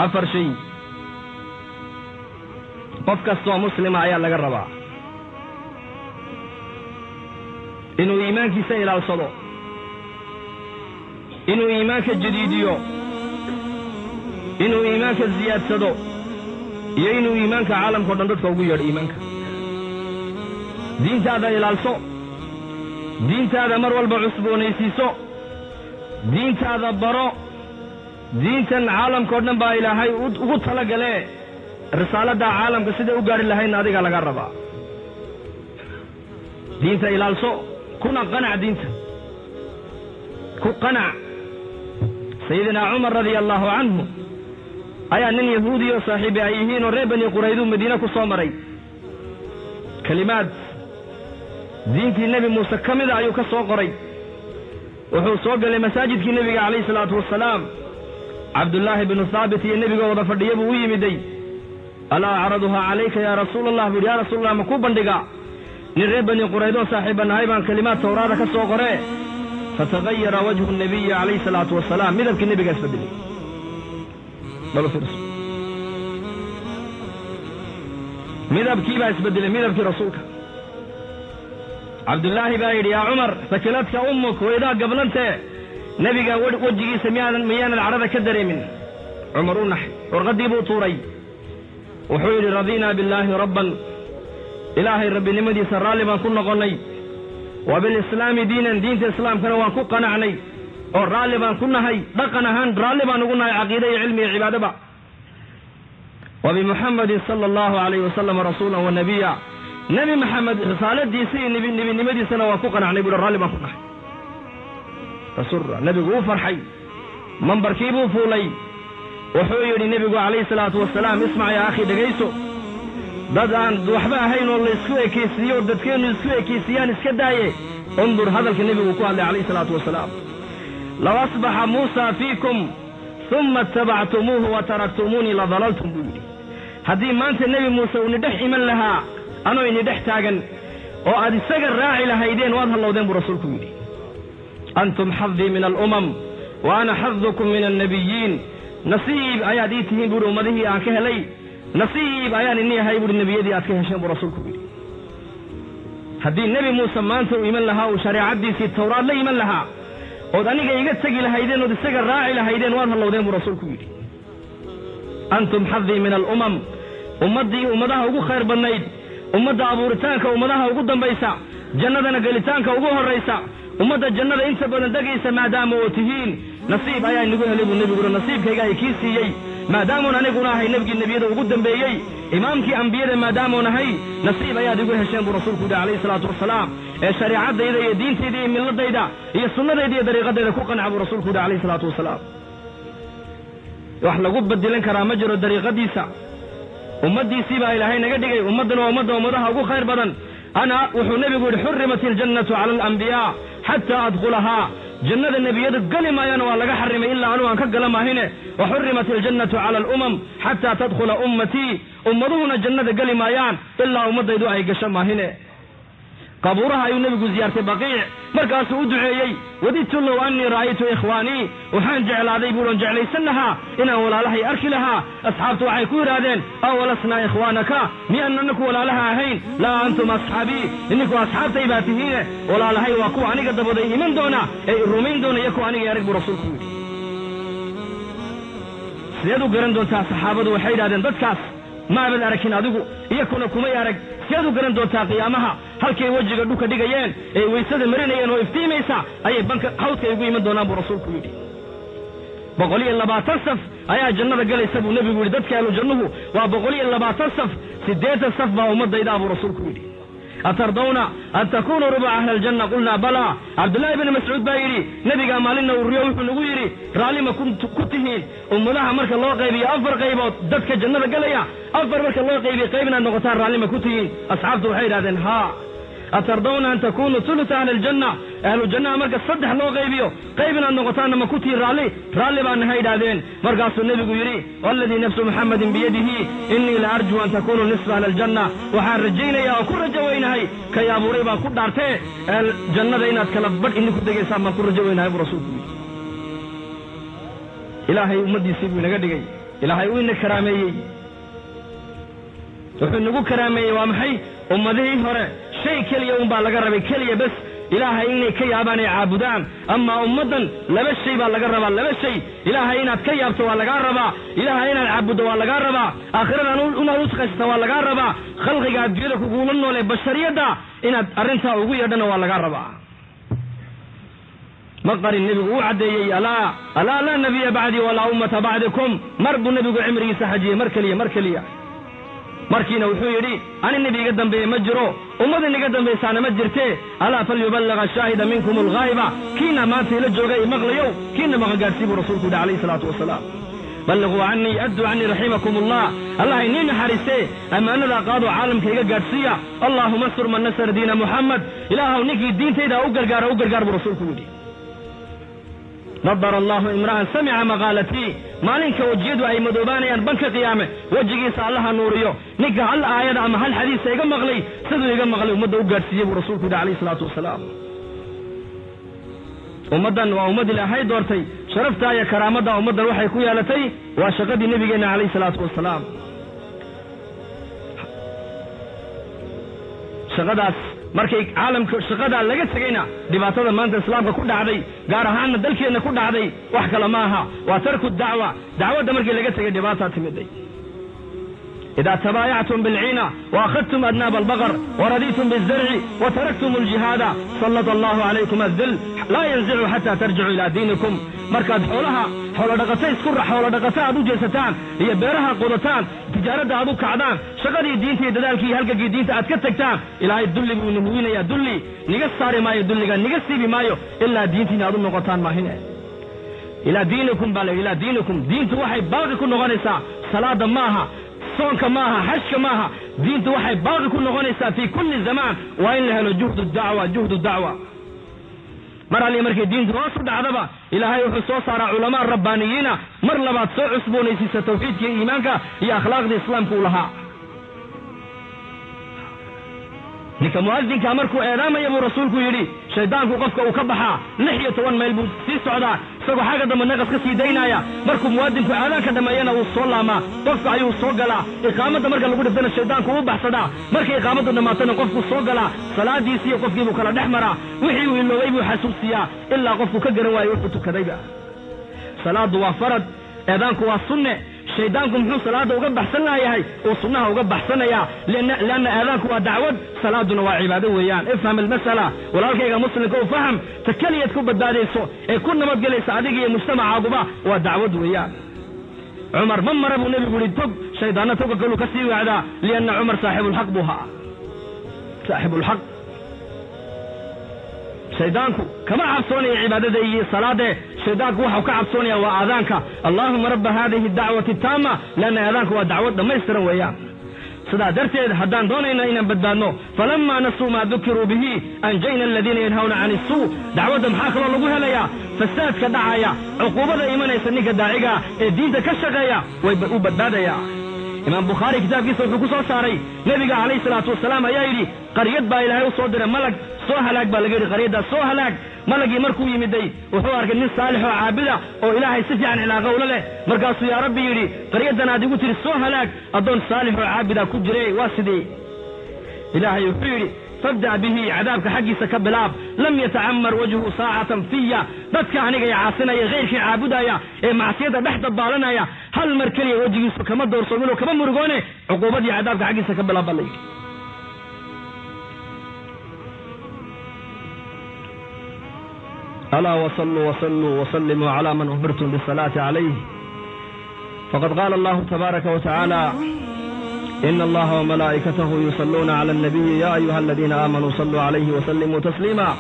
أفر شيء قفكستو مسلم أيا لغا ربا إنو إيمانك سيل الصدو إنو إيمانك الجديديو إنو إيمانك الزياد صدو يينو إيمانك عالم قدندت كوغير إيمانك دين تادا إلى الصو دين تادا مرول بعصبوني سيسو دين تادا برو دين تن عالم كودن با إلهي ugu talagale risalada caalamka sida u gaari lahayn adiga laga raba diinta ilaalso kuna qanac diinta ku qanac sayyidina Umar radiyallahu anhu ayaa nin yahuudi oo saaxiibi ay yihiin oo reer bani Quraydu Madiina ku soo maray kalimaad diintii nabi Muuse kamida ayuu ka soo qoray wuxuu soo galay masaajidkii nabiga kaleey salaatu wassalaam Abdullah ibn Thabit iyo nabiga wada fadhiyay buu yimiday ala araduha alayka ya rasuulullah ya rasuulullah ma ku bandhiga nin reer bani Quraydo saaxiiban hayban kalimaad tawraada ka soo qoree fataghayyara wajhu an-nabiy alayhi salatu wassalaam midabkii nabiga isbedelay midabkii baa isbedelay midabkii rasuulka Abdullah baa yiri ya Umar sakilatka ummuk wayda qablante nabiga wajigiisa miyaan arada ka dareemin Umar unax warqadii buu tuuray wuxuu yiri radina billahi rabban ilaahi rabbi nimadiisa raali baan ku noqonay wa bil islaam diinan diinta islaamkana waan ku qanacnay oo raali baan ku nahay dhaqan ahaan raali baan ugu nahay aqeedo iyo cilmi iyo cibaadaba wa bi muhammad sallallahu alayhi wasallam rasuulan wa nabiyya nabi muhammad risaladiisa iyo nimadiisana waan ku qanacnay buu raali baan ku nahay رسول النبي فرحي منبر كيبو فولي وحوي النبي عليه الصلاة والسلام اسمع يا أخي دقيسو دادان دوحبا هين والله اسكوه كيسيو دادكين اسكوه كيسيان اسكدايه انظر هذا النبي وقال عليه الصلاة والسلام لو أصبح موسى فيكم ثم اتبعتموه وتركتموني لضللتم بولي هذه ما أنت النبي موسى وندح من لها أنا وندح تاغن وأدي سجر راعي لها يدين واضح الله دين برسولكم يدي أنتم حظي من الأمم وأنا حظكم من النبيين نصيب أياديتهم برو مده أكه لي نصيب أيان إني هاي برو النبي دي أكه شيء برسولكم هدي النبي موسى ما أنتم إيمان لها وشريعة دي في التوراة لا إيمان لها وأني جاي تجي لهيدين ودي سجل راعي لهيدين واضح الله دين برسولكم أنتم حظي من الأمم أمدي أمدها وجو خير بالنيد أمد أبورتانك أمدها وجو دنبيسا جنة قلتانك وجو الرئيسا ومدى الجنة انت بندقيس ما دام وتهين نصيب ايا نقول لابو النبي يقول نصيب كي كيسي ما دامنا نقولها هي نبقي النبي وقدم بيي امامك انبياء ما دامنا هي نصيب ايا يقول هشام برسولك عليه الصلاه والسلام الشريعه دي دينتي دي من لديدا هي السنه دي طريقه دي كو قنع برسولك عليه الصلاه والسلام wax lagu bedelan kara ma jiro dariiqadiisa ummadiisi baa ilaahay naga dhigay ummadana ummadaha ugu khayr badan ana wuxuu nabigu yiri hurrimatil jannatu ala al anbiya hatta adkhulaha jannada nabiyada gali maayana waa laga xarimay illa anu aan ka galamahine wa hurrimatil jannatu ala al umam hatta tadkhula ummati ummaduhuna jannada gali maayaan illa ummadaydu ay gasho maahine قبورها أي نبي زيارة بقيع مركز أدعيي وديت له أني رأيت إخواني وحان جعل هذا يقولون جعل سنها إنه ولا لها أركلها أصحابته عيكور هذين أولسنا إخوانك لأنك ولا لها هين لا أنتم أصحابي إنكم أصحاب طيباتهين ولا لها يوكو عني قد بديه من دونا أي الرومين دونا يكو عني يارك برسولكم سيدو قرندون تا صحابة وحيد هذين دكاس ما بل أركين هذوكو يكون كما يارك سيدو قرندون تا قيامها halkay wajiga dhuka dhigayeen ee weysada marinayeen oo iftiimaysa ayay banka hawdka ugu iman doonaan buu rasuulku yiri 120 saf ayaa jannada galaysa buu nabigu yiri dadka ahlu jannuhu waa 120 saf 8 saf baa ummadayda buu rasuulku yiri atardawna an takunu ruba ahli aljanna qulna bala abdullah ibn mas'ud bayri nabiga maalina uu riyo wuxuu nagu yiri raalima kuntihiin ummadaha marka loo qaybiyo afar qaybood dadka jannada galaya afar marka loo qaybiyo qaybna noqotaan raalima kuntihiin asxaabtu waxay yiraahdeen ha أترضون أن تكونوا ثلث أهل الجنة مركز صدح لو غيبيو قيبنا النقطان ما كنتي رالي بأن هيدا ذين مركز النبي يري والذي نفس محمد بيده إني لأرجو أن تكونوا نصف أهل الجنة وحان رجينا يا وكل رجوين هاي كي أبو ريبا كل دارتي الجنة دينا تكلبت إني كنت جيسا ما كل رجوين هاي برسول إلهي أمدي سيبوي نقدقي ilaahay uu ina karaameeyey wuxuu nagu karaameeyey waa maxay ummadihii hore shay keliya unbaa laga rabay keliya bas ilaahay inay ka yaabaan ay caabudaan ama ummaddan laba shay baa laga rabaa laba shay ilaahay inaad ka yaabto waa lagaa rabaa ilaahay inaad caabuddo waa lagaa rabaa aakhiradan inaad usqaysta waa lagaa rabaa khalqiga adduunyada kugula noole bashariyadda inaad arrintaa ugu yeedhana waa lagaa rabaa maqarin nebigu uu caddeeyey alaa laa nabiya bacdii walaa ummata bacdikum mar buu nebigu cimrigiisa xajiyey mar keliya markiina wuxuu yidhi ani nebi iga dambeeye ma jiro ummad inaga dambaysaana ma jirtee alaa falyuballaga shaahida minkum alghaa'iba kiina maanta ila jooga i maqlayow kiina maqagaadhsii buu rasuulku yidhi calayhi salaatu wasalaam balliquu canii adduu canii raximakum allah allah inii naxariistee ammaanadaa qaadoo caalamka iga gaadhsiiya allaahuma ansur man nasara diina muxamed ilaahaw ninkii diintayda u gargaar buu rasuulku yidhi nadara allahu imra'an samica maqaalatii maalinka wejiyadu ay madoobaanayaan banka qiyaame wejigiisa allaha nuuriyo ninka hal aayada ama hal xadiisa iga maqlay siduu iga maqlay ummadda u gaadhsiiyey buu rasuulku yidhi calayhi salaatu wasalaam ummaddan waa ummad ilaahay doortay sharaftaa iyo karaamadda ummaddan waxay ku yeelatay waa shaqadii nebigeenna calayhi salaatu wasalaam shaqadaas markay caalamka shaqadaa laga tegayna dhibaatada maanta islaamka ku dhacday gaar ahaanna dalkeenna ku dhacday wax kale ma aha waa tarku dacwadda markii laga tegay dhibaataa timiday إذا تبايعتم بالعينة وأخذتم أذناب البقر ورضيتم بالزرع وتركتم الجهاد سلط الله عليكم الذل لا ينزع حتى ترجعوا إلى دينكم مركز حول دقتين سكر حول دقتين أدو جلستان هي بيرها قدتان تجارة أدو كعدان شغلي دينتي دلالكي هلقي دينتي أتكتكتان إلى الدل بنهوين يا دلي نقصار ما يدلي نقصي بمايو إلا دينتي نادو نقطان ما هنا إلى دينكم إلى دينكم دينتي واحد باقي كن نغنسا صلاة ماها صونك ماها حشك ماها دينت waxay baaqi ku noqonaysaa fi kulli zaman waa in la helo juhdu dacwa mar ali markay diintu hoos u dhacdaba ilaahay wuxuu soo saaraa culamaa rabbaaniyiina mar labaad soo cusboonaysiisa tawxiidka iyo iimaanka iyo akhlaaqda islaamka u lahaa ninka muadinka markuu eedaamaya buu rasuulku yidhi shaydaanku qofka uu ka baxaa 16 mayl buu sii socdaa isagoo xagga dambe naqas ka sii daynaya markuu muadinku aadaanka dhameeyana uu soo laamaa qofka ayuu soo galaa iqaamadda marka lagu dhigtana shaydaanku uu baxsadaa markay iqaamaddu dhamaatana qofku soo galaa salaadiisii iyo qofkii buu kala dhex maraa wixii uu iloobay buu xasuusiyaa ilaa qofku ka garan waayo wuxuu tukadayba salaadu waa farad eedaanku waa sunne shaydaanku muxuu salaada uga baxsan lahayahay oo sunnaha uga baxsanaya leanna aadaanku waa dacwad salaaduna waa cibaado weeyaan ifham almasala walaalkayga muslimka u faham takaliyad ku badbaadayso ee ku nabadgelaysa adiga iyo mujtamacaaguba waa dacwad weeyaan cumar ma mara buu nebigu yidhi tog shaydaanna toga kaluu ka sii wacdaa lianna cumar saaxibulxaq buu ahaa saaxibulxaq shaydaanku kama cabsoonaya cibaadada iyo salaade shaydaanku waxa ka cabsoonaya waa aadaanka allahumma rabb hadhihi ad-da'wati at-tamma lana aadaanku waa dacwad dhamaystiran weeyaan sidaa darteed haddaan doonayna inaan badbaadno falamma nasuu ma dhukiru bihi anjayna alladhina yanhawna 'ani as-suu dacwadda maxaa kaloo lagu helayaa fasaadka dhacaya cuquubada imanaysa ninka daaciga ee diinta ka shaqeeya way u badbaadaya imaam Bukhari kitaabkiisa wuxuu ku soo saaray nabiga calayhi salaatu wasalaam ayaa yidhi qaryad baa ilaahay u soo diray malag soo halaag baa laga yidhi qaryadda soo halaag malagii markuu yimiday wuxuu arkay nin saalix oo caabida oo ilaahay si fiican cilaaqo ula leh markaasuu yaa rabbi yidhi qaryaddan aad igu tiri soo halaag addoon saalix oo caabida ku jiray waa sidee ilaahay wuxuu yidhi fabda bihi cadaabka xaggiisa ka bilaab lam yata'ammar wajhu saa'atan fiya dadka aniga yaasinaya gheyrkii caabudaya ee macsiyada dhex dabaalanaya hal mar kaliya wajigiisu kama doorsoomin oo kama murugoone cuquubadii cadaabka xaggiisa ka bilaab balay ألا وصلوا وسلموا على من أمرتم بالصلاة عليه فقد قال الله تبارك وتعالى إن الله وملائكته يصلون على النبي يا أيها الذين آمنوا صلوا عليه وسلموا تسليما